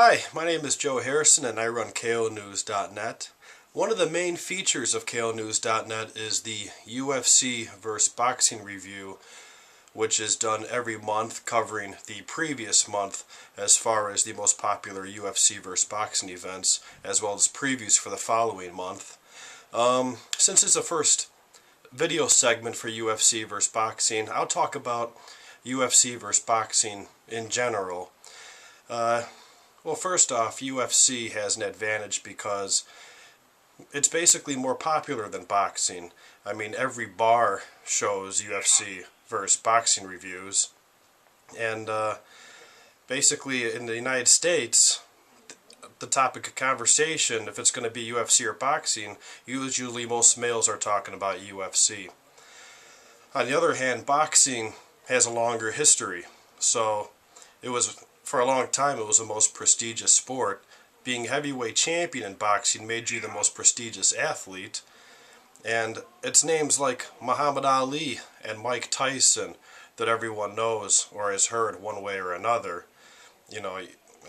Hi, my name is Joe Harrison and I run KNUCKLE.net. One of the main features of KNUCKLE.net is the UFC vs. boxing review, which is done every month covering the previous month as far as the most popular UFC vs. boxing events, as well as previews for the following month. Since it's the first video segment for UFC vs. boxing, I'll talk about UFC vs. boxing in general. Well, first off, UFC has an advantage because it's basically more popular than boxing. I mean, every bar shows UFC versus boxing reviews. And basically, in the United States, the topic of conversation, if it's going to be UFC or boxing, usually most males are talking about UFC. On the other hand, boxing has a longer history. So, for a long time, it was the most prestigious sport. Being heavyweight champion in boxing made you the most prestigious athlete. And it's names like Muhammad Ali and Mike Tyson that everyone knows or has heard one way or another. You know,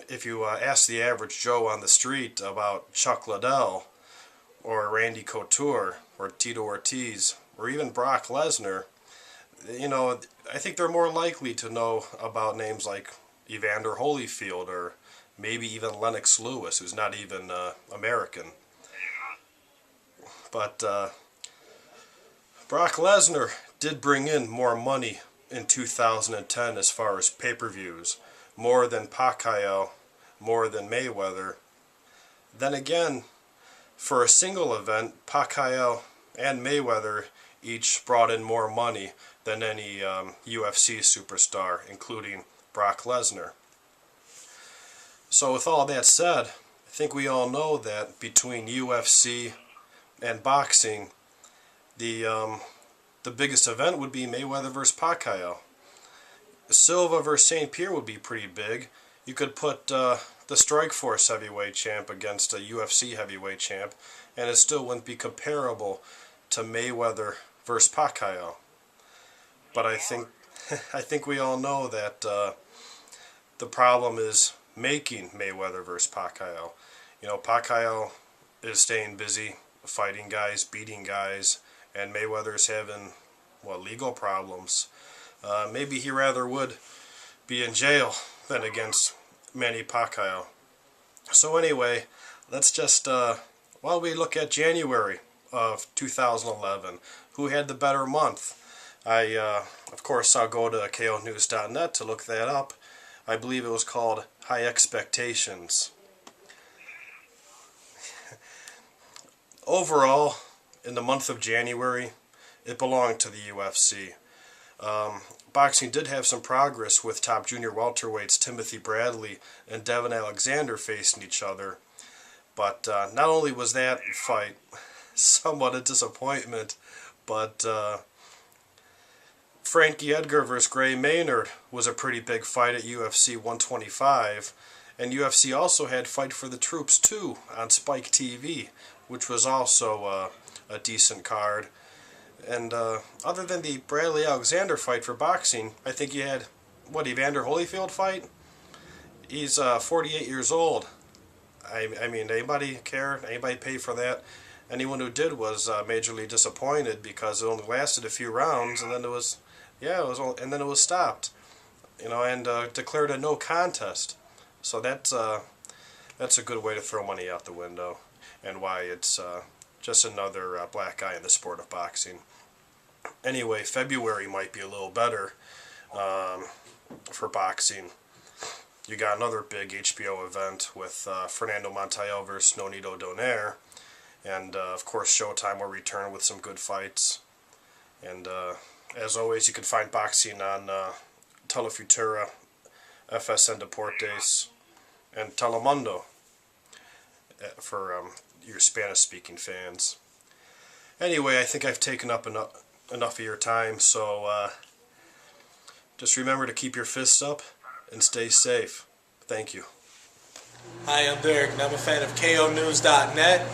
if you ask the average Joe on the street about Chuck Liddell or Randy Couture or Tito Ortiz or even Brock Lesnar, you know, I think they're more likely to know about names like Evander Holyfield or maybe even Lennox Lewis, who's not even American. But Brock Lesnar did bring in more money in 2010 as far as pay-per-views, more than Pacquiao, more than Mayweather. Then again, for a single event, Pacquiao and Mayweather each brought in more money than any UFC superstar, including Brock Lesnar. So with all that said, I think we all know that between UFC and boxing, the biggest event would be Mayweather versus Pacquiao. Silva versus St. Pierre would be pretty big. You could put the Strikeforce heavyweight champ against a UFC heavyweight champ, and it still wouldn't be comparable to Mayweather versus Pacquiao. But I think we all know that the problem is making Mayweather versus Pacquiao. You know, Pacquiao is staying busy fighting guys, beating guys, and Mayweather's having, legal problems. Maybe he rather would be in jail than against Manny Pacquiao. So anyway, let's just, while we look at January of 2011, who had the better month? Of course, I'll go to KNUCKLE.net to look that up. I believe it was called High Expectations. Overall, in the month of January, it belonged to the UFC. Boxing did have some progress with top junior welterweights Timothy Bradley and Devin Alexander facing each other. But not only was that fight somewhat a disappointment, but Frankie Edgar vs. Gray Maynard was a pretty big fight at UFC 125, and UFC also had Fight for the Troops 2 on Spike TV, which was also a decent card. And other than the Bradley-Alexander fight for boxing, I think you had, Evander Holyfield fight? He's 48 years old. I mean, anybody care? Anybody pay for that? Anyone who did was majorly disappointed because it only lasted a few rounds, and then it was stopped, and declared a no contest. So that's a good way to throw money out the window, and why it's just another black eye in the sport of boxing. Anyway, February might be a little better for boxing. You got another big HBO event with Fernando Montiel versus Nonito Donaire. And, of course, Showtime will return with some good fights. And, as always, you can find boxing on Telefutura, FSN Deportes, and Telemundo for your Spanish-speaking fans. Anyway, I think I've taken up enough of your time, so just remember to keep your fists up and stay safe. Thank you. Hi, I'm Derek, and I'm a fan of KNUCKLE.net.